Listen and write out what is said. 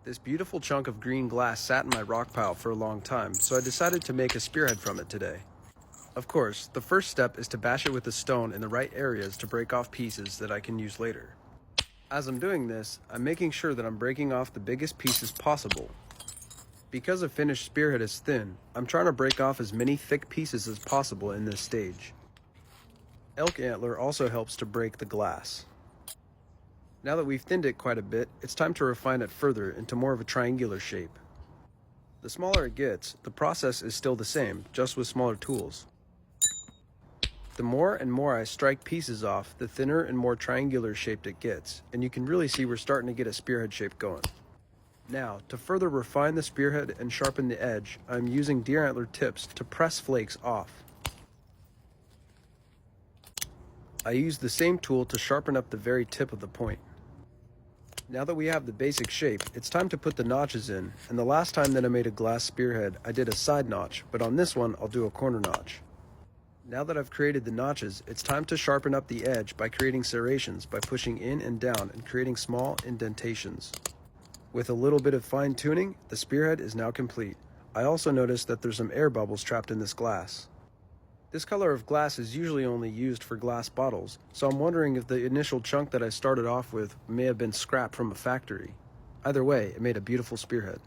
This beautiful chunk of green glass sat in my rock pile for a long time, so I decided to make a spearhead from it today. Of course, the first step is to bash it with a stone in the right areas to break off pieces that I can use later. As I'm doing this, I'm making sure that I'm breaking off the biggest pieces possible. Because a finished spearhead is thin, I'm trying to break off as many thick pieces as possible in this stage. Elk antler also helps to break the glass. Now that we've thinned it quite a bit, it's time to refine it further into more of a triangular shape. The smaller it gets, the process is still the same, just with smaller tools. The more and more I strike pieces off, the thinner and more triangular shaped it gets, and you can really see we're starting to get a spearhead shape going. Now, to further refine the spearhead and sharpen the edge, I'm using deer antler tips to press flakes off. I use the same tool to sharpen up the very tip of the point. Now that we have the basic shape, it's time to put the notches in, and the last time that I made a glass spearhead, I did a side notch, but on this one, I'll do a corner notch. Now that I've created the notches, it's time to sharpen up the edge by creating serrations by pushing in and down and creating small indentations. With a little bit of fine tuning, the spearhead is now complete. I also noticed that there's some air bubbles trapped in this glass. This color of glass is usually only used for glass bottles, so I'm wondering if the initial chunk that I started off with may have been scrap from a factory. Either way, it made a beautiful spearhead.